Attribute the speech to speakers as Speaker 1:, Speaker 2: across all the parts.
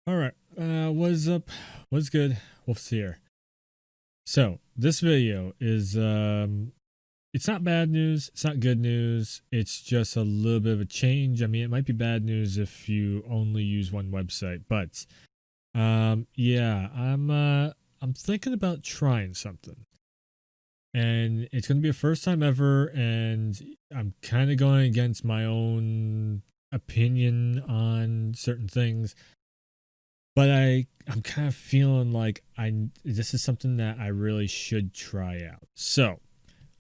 Speaker 1: All right. What's up? What's good? Wolf's here. So this video is it's not bad news. It's not good news. It's just a little bit of a change. I mean, it might be bad news if you only use one website, but yeah, I'm thinking about trying something, and it's gonna be a first time ever, and I'm kind of going against my own opinion on certain things. But I'm kind of feeling like I this is something that I really should try out. So,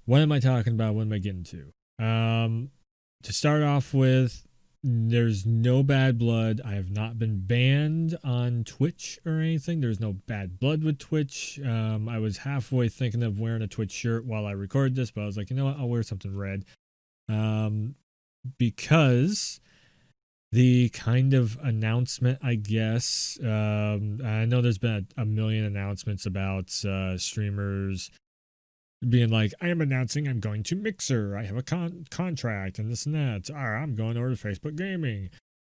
Speaker 1: what am I talking about? What am I getting to? To start off with, there's no bad blood. I have not been banned on Twitch or anything. There's no bad blood with Twitch. I was halfway thinking of wearing a Twitch shirt while I recorded this, but I was like, you know what? I'll wear something red. Um, because the kind of announcement, I guess. I know there's been a million announcements about streamers being like, I am announcing I'm going to Mixer. I have a contract and this and that. I'm going over to Facebook Gaming.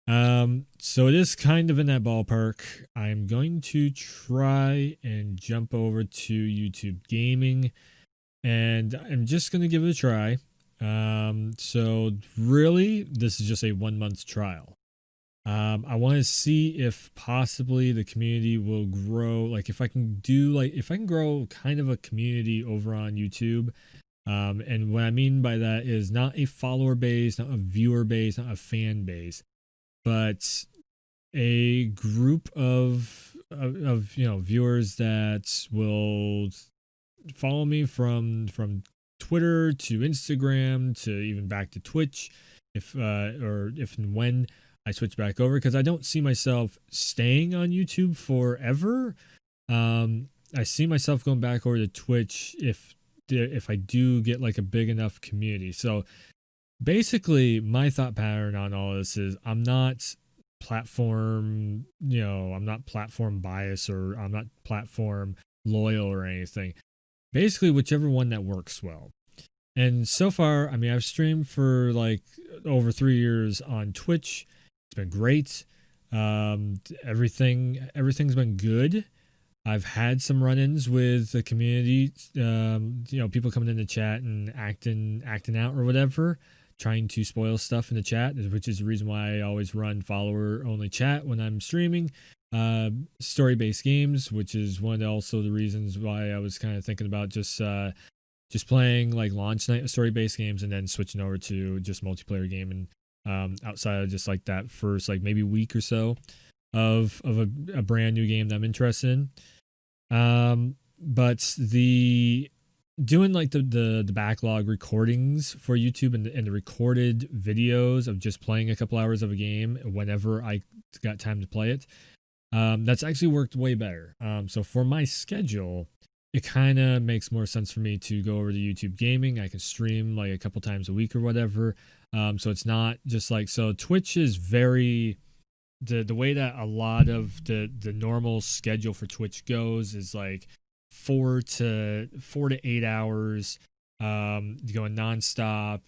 Speaker 1: So it is kind of in that ballpark. I'm going to try and jump over to YouTube Gaming, and I'm just going to give it a try. So really, this is just a 1 month trial. I want to see if possibly the community will grow. Like if I can grow kind of a community over on YouTube. And what I mean by that is not a follower base, not a viewer base, not a fan base, but a group of viewers that will follow me from Twitter to Instagram to even back to Twitch, if and when I switch back over, because I don't see myself staying on YouTube forever. I see myself going back over to Twitch if I do get like a big enough community. So basically, my thought pattern on all this is I'm not platform biased, or I'm not platform loyal or anything. Basically, whichever one that works well. And so far, I mean, I've streamed for like over 3 years on Twitch. It's been great. Everything's been good. I've had some run-ins with the community. People coming in the chat and acting out or whatever, trying to spoil stuff in the chat, which is the reason why I always run follower-only chat when I'm streaming. Story-based games, which is also the reasons why I was kind of thinking about just playing like launch night story-based games and then switching over to just multiplayer game, and outside of just like that first like maybe week or so of a brand new game that I'm interested in. But the doing like the backlog recordings for YouTube, and the recorded videos of just playing a couple hours of a game whenever I got time to play it, that's actually worked way better. So for my schedule, it kind of makes more sense for me to go over to YouTube Gaming. I can stream like a couple times a week or whatever. So it's not just like, so Twitch is very, the way that a lot of the normal schedule for Twitch goes is like 4 to 8 hours, going nonstop.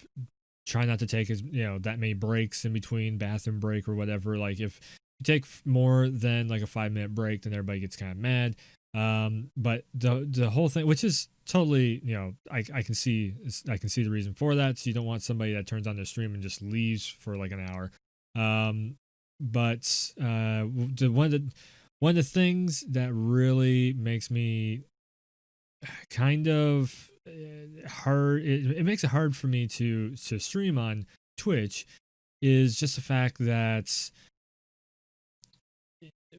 Speaker 1: Try not to take that many breaks in between, bathroom break or whatever. Like if you take more than like a 5 minute break, then everybody gets kind of mad. But the whole thing, which is totally, I can see the reason for that. So you don't want somebody that turns on their stream and just leaves for like an hour. But one of the things that really makes me kind of hard, it makes it hard for me to stream on Twitch, is just the fact that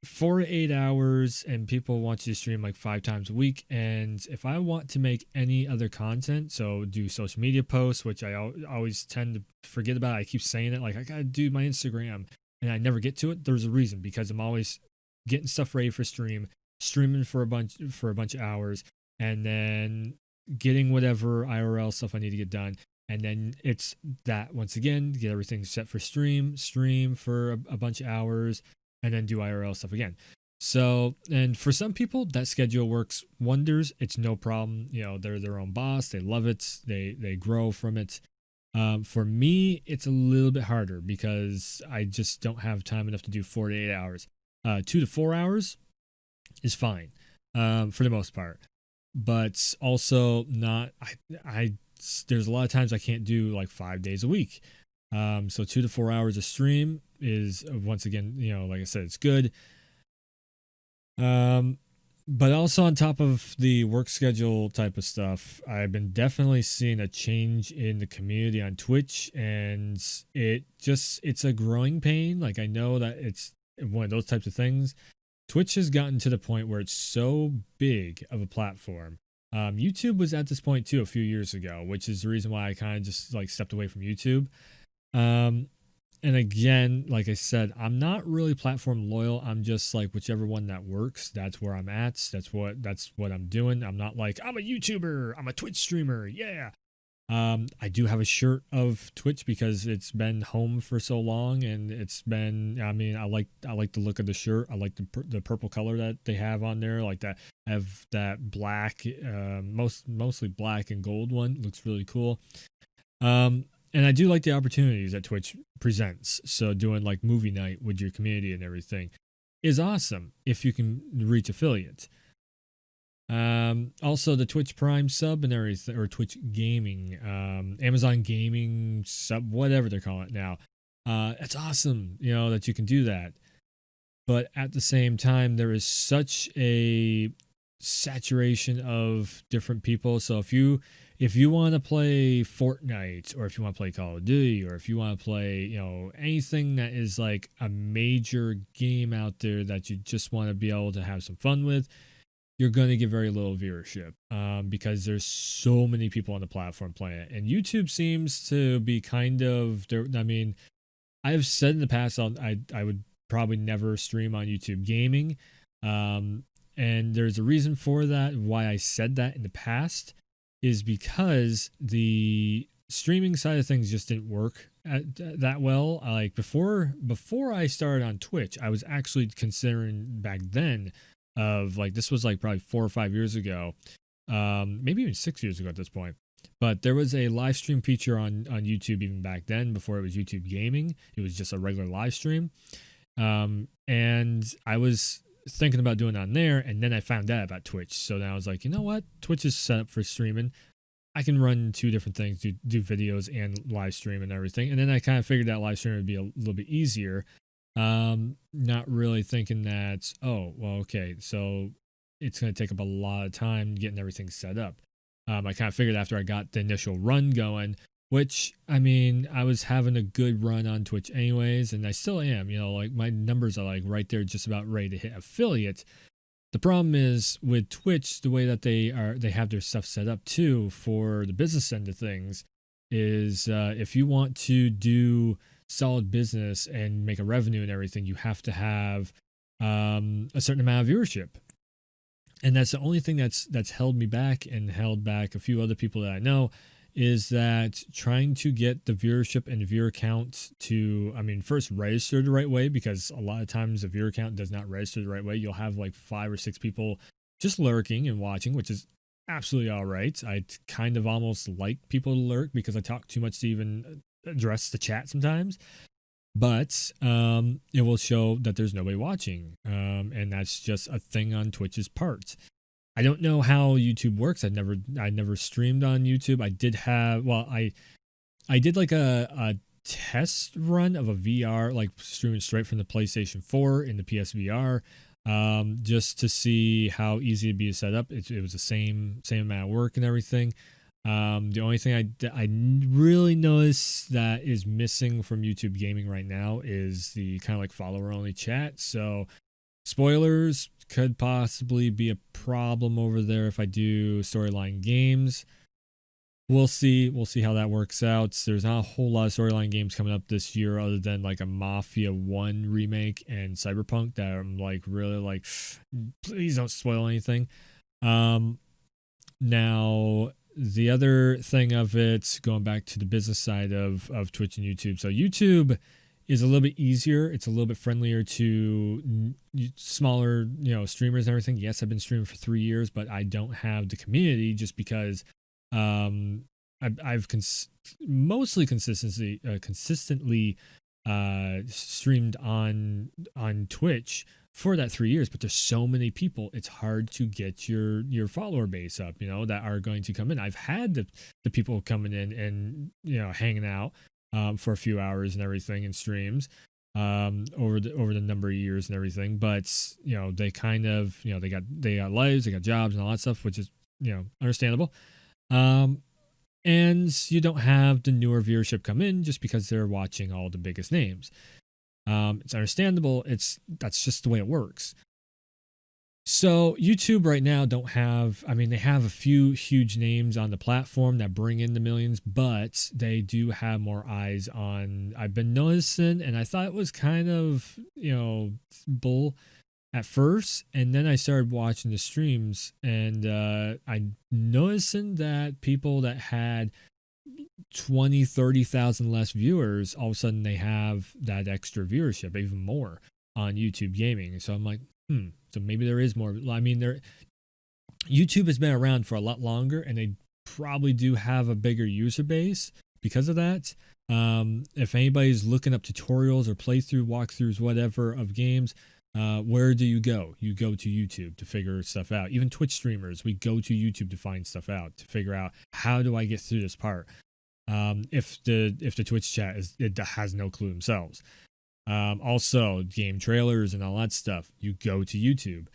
Speaker 1: 4 to 8 hours and people want you to stream like 5 times a week. And if I want to make any other content, so do social media posts, which I always tend to forget about. I keep saying it, like I gotta do my Instagram and I never get to it. There's a reason, because I'm always getting stuff ready for streaming for a bunch of hours, and then getting whatever IRL stuff I need to get done. And then it's that once again, get everything set for stream for a bunch of hours, and then do IRL stuff again. So, and for some people, that schedule works wonders. It's no problem. They're their own boss. They love it. They grow from it. For me, it's a little bit harder because I just don't have time enough to do 4 to 8 hours. 2 to 4 hours is fine for the most part, but also not. I there's a lot of times I can't do like 5 days a week. So 2 to 4 hours a stream is once again, like I said, it's good. Um, but also on top of the work schedule type of stuff, I've been definitely seeing a change in the community on Twitch, and it's a growing pain. Like I know that it's one of those types of things. Twitch has gotten to the point where it's so big of a platform. YouTube was at this point too a few years ago, which is the reason why I kind of just like stepped away from YouTube. Um, and again, like I said, I'm not really platform loyal. I'm just like whichever one that works, that's where I'm at. That's what I'm doing. I'm not like I'm a YouTuber, I'm a Twitch streamer. Yeah. I do have a shirt of Twitch because it's been home for so long, and it's been. I mean, I like the look of the shirt. I like the purple color that they have on there. Like that, I have that black, mostly black and gold one. Looks really cool. And I do like the opportunities that Twitch presents. So doing like movie night with your community and everything is awesome if you can reach affiliates. Also the Twitch Prime sub and everything, or Twitch Gaming, Amazon Gaming sub, whatever they're calling it now. It's awesome, that you can do that. But at the same time, there is such a saturation of different people. So if you want to play Fortnite, or if you want to play Call of Duty, or if you want to play, anything that is like a major game out there that you just want to be able to have some fun with, you're going to get very little viewership because there's so many people on the platform playing it. And YouTube seems to be kind of there. I mean, I've said in the past I would probably never stream on YouTube Gaming. And there's a reason for that. Why I said that in the past is because the streaming side of things just didn't work that well. Like before I started on Twitch, I was actually considering back then of like, this was like probably 4 or 5 years ago, maybe even 6 years ago at this point. But there was a live stream feature on YouTube even back then, before it was YouTube Gaming. It was just a regular live stream. And I was thinking about doing it on there, and then I found out about Twitch. So then I was like, you know what? Twitch is set up for streaming. I can run two different things, do videos and live stream and everything. And then I kind of figured that live stream would be a little bit easier. Not really thinking that, oh, well, okay, so it's going to take up a lot of time getting everything set up. I kind of figured after I got the initial run going, which, I mean, I was having a good run on Twitch anyways, and I still am, like my numbers are like right there, just about ready to hit affiliate. The problem is with Twitch, the way that they have their stuff set up too for the business end of things is if you want to do solid business and make a revenue and everything, you have to have a certain amount of viewership. And that's the only thing that's held me back and held back a few other people that I know, is that trying to get the viewership and viewer count to, I mean, first register the right way, because a lot of times the viewer count does not register the right way. You'll have like 5 or 6 people just lurking and watching, which is absolutely all right. I kind of almost like people to lurk because I talk too much to even address the chat sometimes. But it will show that there's nobody watching, and that's just a thing on Twitch's part. I don't know how YouTube works. I never streamed on YouTube. I did have, well, I did like a test run of a VR, like streaming straight from the PlayStation 4 in the PSVR, just to see how easy it'd be to set up. It was the same amount of work and everything. The only thing I really noticed that is missing from YouTube Gaming right now is the kind of like follower only chat. So spoilers, could possibly be a problem over there if I do storyline games. We'll see how that works out. There's not a whole lot of storyline games coming up this year other than like a Mafia 1 remake and Cyberpunk that I'm like really like, please don't spoil anything. Now the other thing of it, going back to the business side of Twitch and YouTube. So YouTube is a little bit easier. It's a little bit friendlier to smaller, streamers and everything. Yes, I've been streaming for 3 years, but I don't have the community just because I've mostly consistently streamed on Twitch for that 3 years, but there's so many people, it's hard to get your follower base up, that are going to come in. I've had the people coming in and hanging out for a few hours and everything in streams over the number of years and everything, but they kind of they got lives, they got jobs and all that stuff, which is understandable. And you don't have the newer viewership come in just because they're watching all the biggest names. It's understandable. That's just the way it works. So YouTube right now don't have, they have a few huge names on the platform that bring in the millions, but they do have more eyes on, I've been noticing, and I thought it was kind of, bull at first, and then I started watching the streams, and I noticing that people that had 20-30,000 less viewers, all of a sudden they have that extra viewership, even more on YouTube gaming. So I'm like, so maybe there is more. YouTube has been around for a lot longer, and they probably do have a bigger user base because of that. If anybody's looking up tutorials or playthrough, walkthroughs, whatever of games, where do you go? You go to YouTube to figure stuff out. Even Twitch streamers, we go to YouTube to find stuff out, to figure out, how do I get through this part? If the Twitch chat has no clue themselves. Also game trailers and all that stuff, you go to YouTube.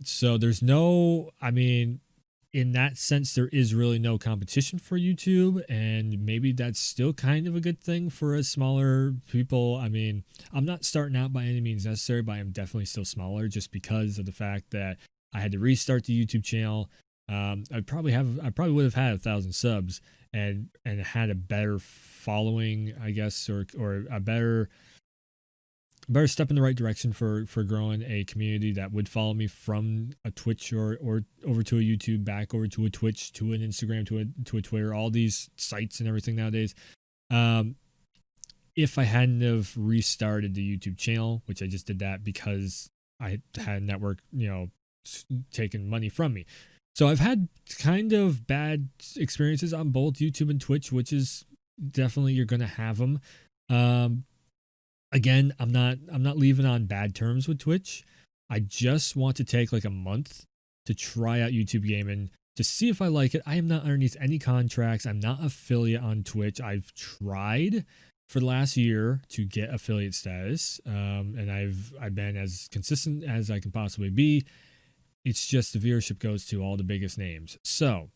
Speaker 1: So there's no, in that sense, there is really no competition for YouTube, and maybe that's still kind of a good thing for us smaller people. I'm not starting out by any means necessary, but I'm definitely still smaller just because of the fact that I had to restart the YouTube channel. I probably would have had 1,000 subs and had a better following, I guess, or a better step in the right direction for growing a community that would follow me from a Twitch or over to a YouTube, back over to a Twitch, to an Instagram, to a Twitter, all these sites and everything nowadays. If I hadn't have restarted the YouTube channel, which I just did that because I had a network, taking money from me. So I've had kind of bad experiences on both YouTube and Twitch, which is definitely, you're going to have them. Again, I'm not leaving on bad terms with Twitch. I just want to take like a month to try out YouTube gaming to see if I like it. I am not underneath any contracts. I'm not affiliate on Twitch. I've tried for the last year to get affiliate status, and I've been as consistent as I can possibly be. It's just the viewership goes to all the biggest names. So,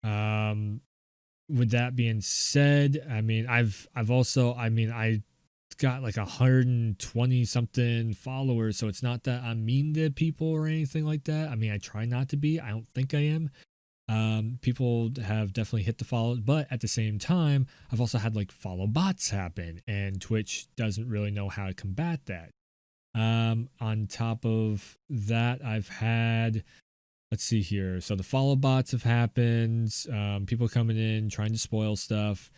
Speaker 1: with that being said, I've also, I got like 120 something followers, so it's not that I'm mean to people or anything like that. I try not to be. I don't think I am. People have definitely hit the follow, but at the same time, I've also had like follow bots happen, and Twitch doesn't really know how to combat that. On top of that, I've had, let's see here. So the follow bots have happened. People coming in trying to spoil stuff.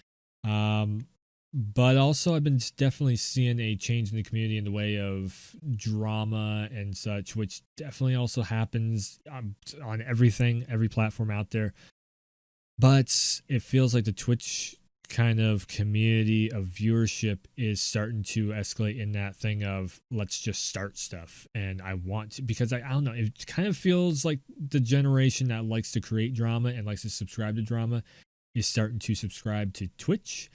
Speaker 1: But also I've been definitely seeing a change in the community in the way of drama and such, which definitely also happens on every platform out there. But it feels like the Twitch kind of community of viewership is starting to escalate in that thing of, let's just start stuff. And I want to, because I don't know, it kind of feels like the generation that likes to create drama and likes to subscribe to drama is starting to subscribe to Twitch.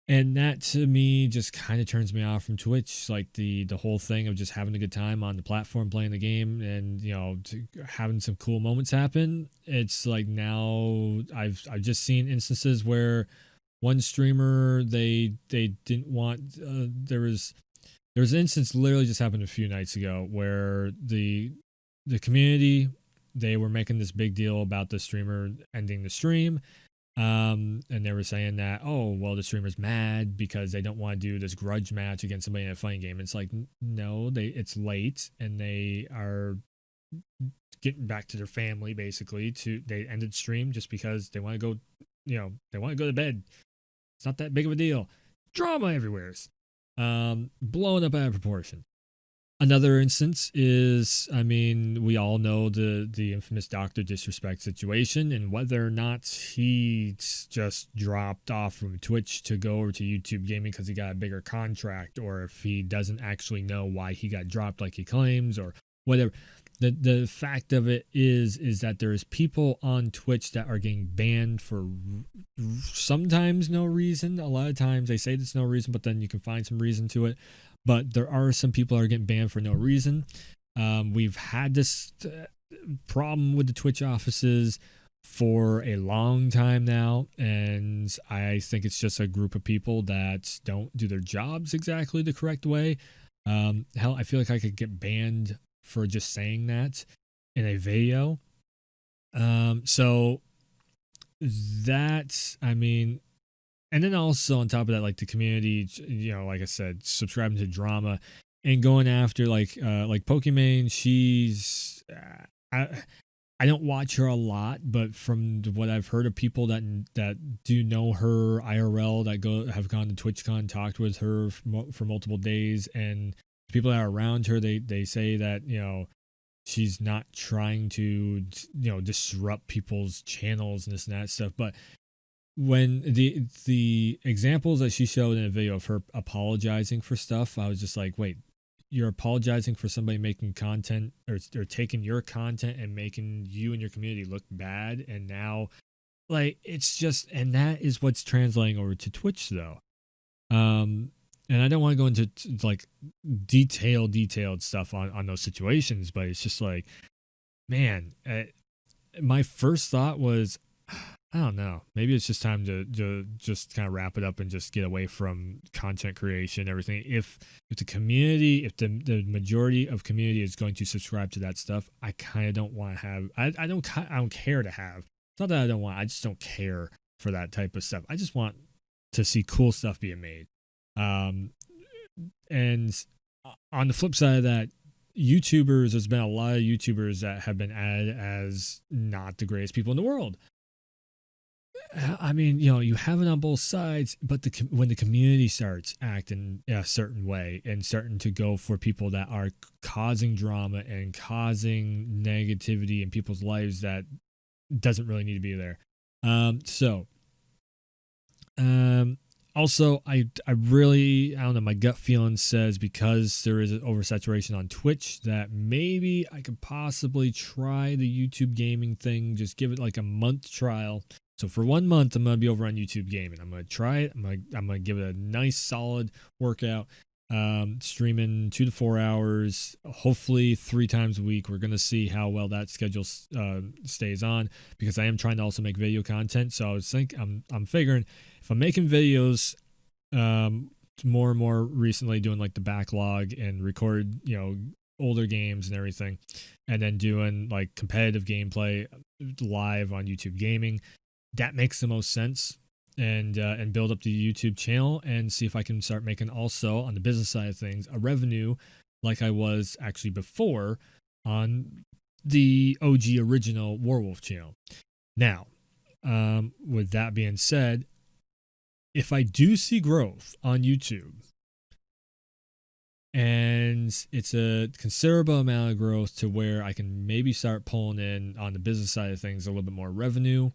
Speaker 1: And that to me just kind of turns me off from Twitch. Like the whole thing of just having a good time on the platform, playing the game, and having some cool moments happen. It's like now I've just seen instances where one streamer, they didn't want, there was an instance literally just happened a few nights ago where the community, they were making this big deal about the streamer ending the stream. And they were saying that, oh, well, the streamer's mad because they don't want to do this grudge match against somebody in a fighting game. It's like, no, it's late and they are getting back to their family, basically. They ended stream just because they want to go, they want to go to bed. It's not that big of a deal. Drama everywhere. Blowing up out of proportion. Another instance is, I mean, we all know the infamous Doctor Disrespect situation, and whether or not he just dropped off from Twitch to go over to YouTube Gaming because he got a bigger contract, or if he doesn't actually know why he got dropped like he claims, or whatever. The fact of it is that there's people on Twitch that are getting banned for sometimes no reason. A lot of times they say there's no reason, but then you can find some reason to it. But there are some people that are getting banned for no reason. We've had this problem with the Twitch offices for a long time now, and I think it's just a group of people that don't do their jobs exactly the correct way. Hell, I feel like I could get banned for just saying that in a video. So that, I mean, and then also on top of that, like the community, you know, like I said, subscribing to drama and going after like Pokimane. She's I don't watch her a lot, but from what I've heard of people that do know her IRL, that have gone to TwitchCon, talked with her for multiple days, and people that are around her, they say that, you know, she's not trying to, you know, disrupt people's channels and this and that stuff, but when the examples that she showed in a video of her apologizing for stuff, I was just like, wait, you're apologizing for somebody making content or taking your content and making you and your community look bad, and now like it's just, and that is what's translating over to Twitch though. And I don't want to go into like detailed stuff on those situations, but it's just like, man, my first thought was, I don't know. Maybe it's just time to just kind of wrap it up and just get away from content creation, everything. If the community, if the majority of community is going to subscribe to that stuff, I kind of don't want to have. I don't care to have. It's not that I don't want. I just don't care for that type of stuff. I just want to see cool stuff being made. And on the flip side of that, YouTubers, there's been a lot of YouTubers that have been added as not the greatest people in the world. I mean, you know, you have it on both sides, but when the community starts acting a certain way and starting to go for people that are causing drama and causing negativity in people's lives that doesn't really need to be there. Also, I really, I don't know, my gut feeling says because there is an oversaturation on Twitch that maybe I could possibly try the YouTube gaming thing, just give it like a month trial. So for 1 month, I'm going to be over on YouTube Gaming. I'm going to try it. I'm going to give it a nice, solid workout, streaming 2 to 4 hours, hopefully 3 times a week. We're going to see how well that schedule stays on, because I am trying to also make video content. So I'm figuring if I'm making videos more and more recently, doing like the backlog and record, you know, older games and everything, and then doing like competitive gameplay live on YouTube Gaming, that makes the most sense, and build up the YouTube channel and see if I can start making also on the business side of things a revenue like I was actually before on the OG original Warwolf channel. Now, with that being said, if I do see growth on YouTube, and it's a considerable amount of growth to where I can maybe start pulling in on the business side of things a little bit more revenue,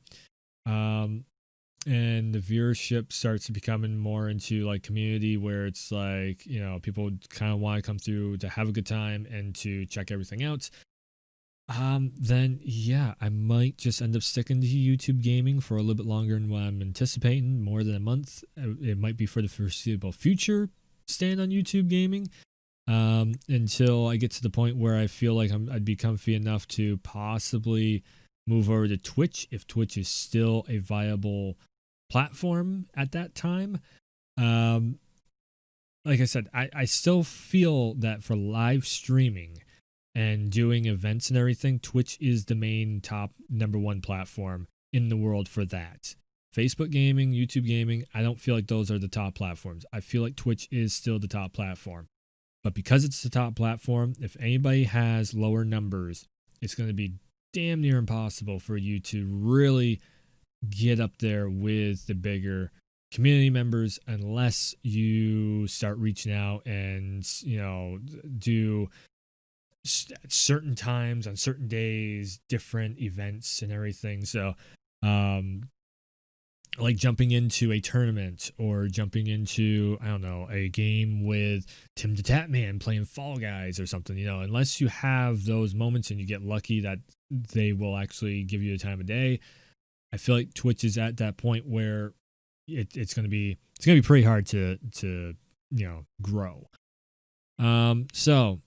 Speaker 1: and the viewership starts to becoming more into like community where it's like, you know, people kind of want to come through to have a good time and to check everything out, then yeah, I might just end up sticking to YouTube Gaming for a little bit longer than what I'm anticipating, more than a month. It might be for the foreseeable future, staying on YouTube Gaming, until I get to the point where I feel like I'd be comfy enough to possibly move over to Twitch if Twitch is still a viable platform at that time. Like I said, I still feel that for live streaming and doing events and everything, Twitch is the main top number 1 platform in the world for that. Facebook gaming, YouTube gaming, I don't feel like those are the top platforms. I feel like Twitch is still the top platform. But because it's the top platform, if anybody has lower numbers, it's going to be damn near impossible for you to really get up there with the bigger community members unless you start reaching out and, do at certain times on certain days, different events and everything. So, um, like jumping into a tournament or jumping into, I don't know, a game with Tim the Tatman playing Fall Guys or something, unless you have those moments and you get lucky that they will actually give you the time of day. I feel like Twitch is at that point where it's going to be pretty hard to grow. So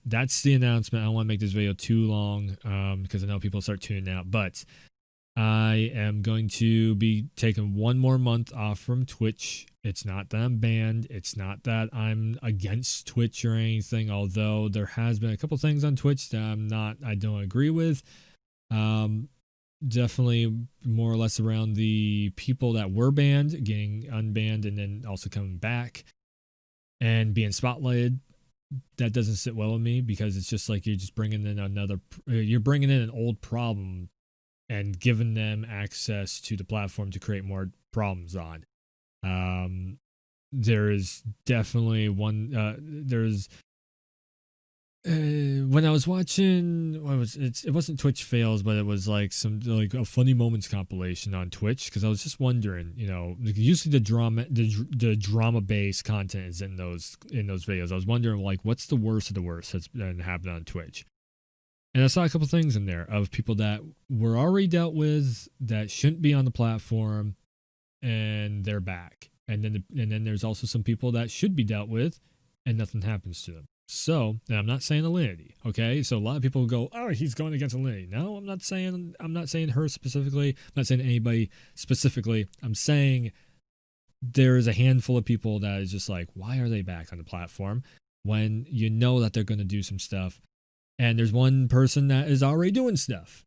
Speaker 1: that's the announcement. I don't want to make this video too long because I know people start tuning out, but I am going to be taking 1 more month off from Twitch. It's not that I'm banned. It's not that I'm against Twitch or anything, although there has been a couple things on Twitch that I don't agree with. Definitely more or less around the people that were banned getting unbanned and then also coming back and being spotlighted. That doesn't sit well with me because it's just like you're bringing in an old problem and giving them access to the platform to create more problems on. There is definitely when I was watching, it wasn't Twitch fails, but it was like a funny moments compilation on Twitch because I was just wondering, usually the drama based content is in those videos. I was wondering like what's the worst of the worst that's been happening on Twitch. And I saw a couple things in there of people that were already dealt with that shouldn't be on the platform, and they're back. And then there's also some people that should be dealt with, and nothing happens to them. So, and I'm not saying Alinity, okay? So a lot of people go, "Oh, he's going against Alinity." No, I'm not saying her specifically. I'm not saying anybody specifically. I'm saying there is a handful of people that is just like, why are they back on the platform when you know that they're going to do some stuff? And there's one person that is already doing stuff.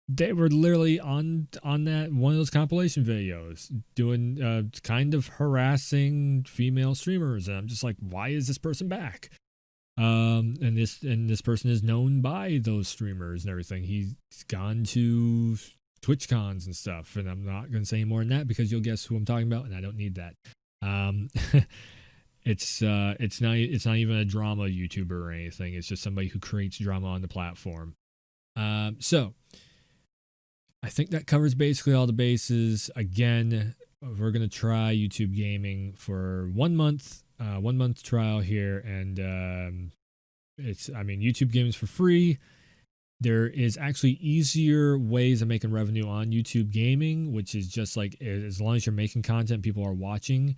Speaker 1: They were literally on that one of those compilation videos doing kind of harassing female streamers, and I'm just like, why is this person back? And this person is known by those streamers and everything. He's gone to Twitch cons and stuff, and I'm not gonna say any more than that because you'll guess who I'm talking about, and I don't need that. It's not even a drama YouTuber or anything. It's just somebody who creates drama on the platform. So I think that covers basically all the bases. Again, we're gonna try YouTube gaming for 1 month. 1 month trial here, and YouTube gaming is for free. There is actually easier ways of making revenue on YouTube gaming, which is just like as long as you're making content, people are watching.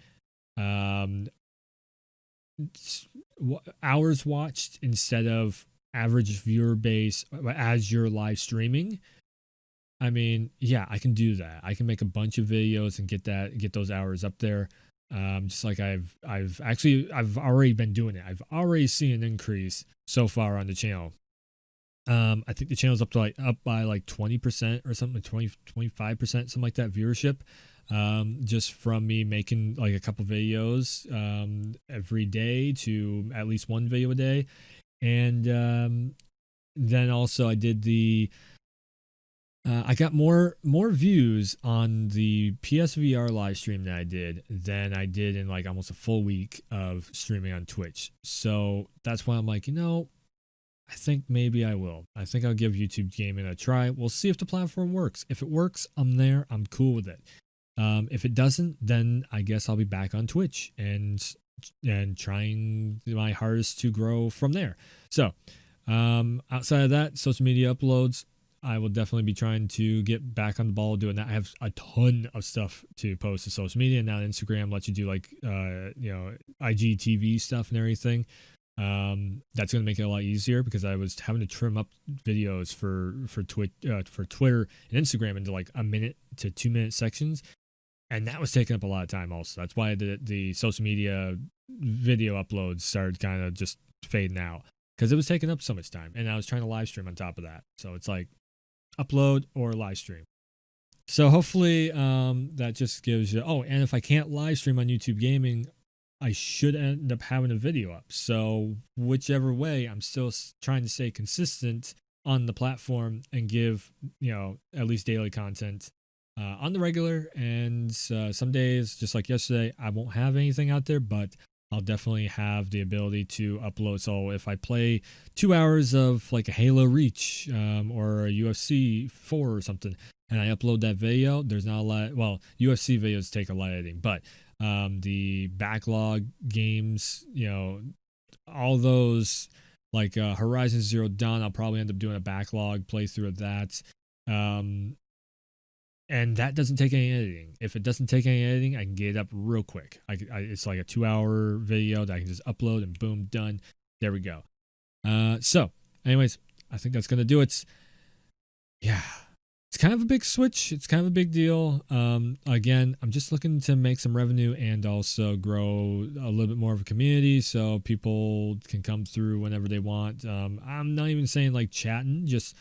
Speaker 1: Hours watched instead of average viewer base as you're live streaming. I mean, yeah, I can do that. I can make a bunch of videos and get those hours up there. Just like I've already been doing it. I've already seen an increase so far on the channel. I think the channel's up by like 20% or something, 25%, something like that viewership. Just from me making like a couple videos every day to at least one video a day. And then also I did I got more views on the PSVR live stream that I did than I did in like almost a full week of streaming on Twitch. So that's why I'm like, I think maybe I will. I think I'll give YouTube gaming a try. We'll see if the platform works. If it works, I'm there. I'm cool with it. If it doesn't, then I guess I'll be back on Twitch and trying my hardest to grow from there. So outside of that, social media uploads, I will definitely be trying to get back on the ball doing that. I have a ton of stuff to post to social media. Now Instagram lets you do like IGTV stuff and everything. That's going to make it a lot easier because I was having to trim up videos for Twitter and Instagram into like 1 minute to 2 minute sections, and that was taking up a lot of time. Also, that's why the social media video uploads started kind of just fading out because it was taking up so much time, and I was trying to live stream on top of that. So it's like upload or live stream. So hopefully that just gives you. Oh, and if I can't live stream on YouTube Gaming, I should end up having a video up. So whichever way, I'm still trying to stay consistent on the platform and give, at least daily content on the regular. And some days, just like yesterday, I won't have anything out there, but I'll definitely have the ability to upload. So if I play 2 hours of like a Halo Reach or a UFC 4 or something, and I upload that video, there's not a lot. Well, UFC videos take a lot of editing, but the backlog games, all those like Horizon Zero Dawn, I'll probably end up doing a backlog playthrough of that. Um, and that doesn't take any editing. If it doesn't take any editing, I can get it up real quick. It's like a 2 hour video that I can just upload and boom, done. There we go. So, anyways, I think that's gonna do it. Yeah, it's kind of a big switch. It's kind of a big deal. Again, I'm just looking to make some revenue and also grow a little bit more of a community so people can come through whenever they want. I'm not even saying like chatting, just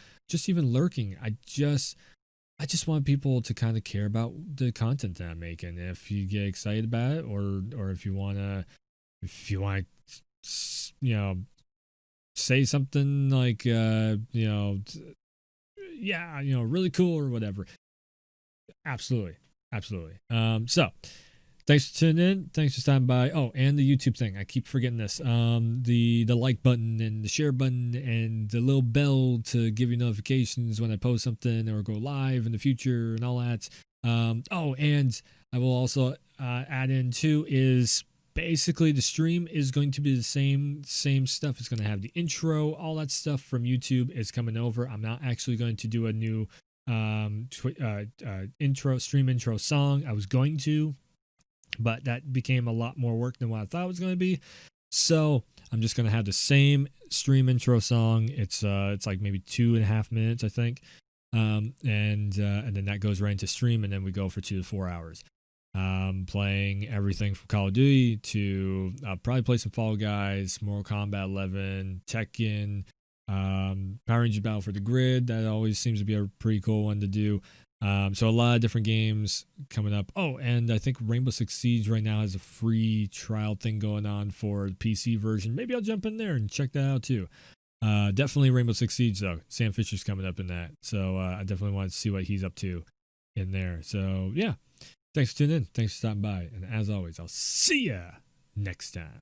Speaker 1: even lurking. I just want people to kind of care about the content that I'm making. If you get excited about it, or if you wanna, say something like, yeah, really cool or whatever. Absolutely, absolutely. So thanks for tuning in. Thanks for stopping by. Oh, and the YouTube thing. I keep forgetting this. The like button and the share button and the little bell to give you notifications when I post something or go live in the future and all that. Oh, and I will also add in too is basically the stream is going to be the same stuff. It's going to have the intro, all that stuff from YouTube is coming over. I'm not actually going to do a new stream intro song. I was going to, but that became a lot more work than what I thought it was going to be. So I'm just going to have the same stream intro song. It's like maybe 2.5 minutes, I think. And then that goes right into stream, and then we go for 2 to 4 hours. Playing everything from Call of Duty to probably play some Fall Guys, Mortal Kombat 11, Tekken, Power Rangers Battle for the Grid. That always seems to be a pretty cool one to do. So a lot of different games coming up. Oh, and I think Rainbow Six Siege right now has a free trial thing going on for the PC version. Maybe I'll jump in there and check that out too. Definitely Rainbow Six Siege though. Sam Fisher's coming up in that. So I definitely want to see what he's up to in there. So yeah. Thanks for tuning in. Thanks for stopping by. And as always, I'll see ya next time.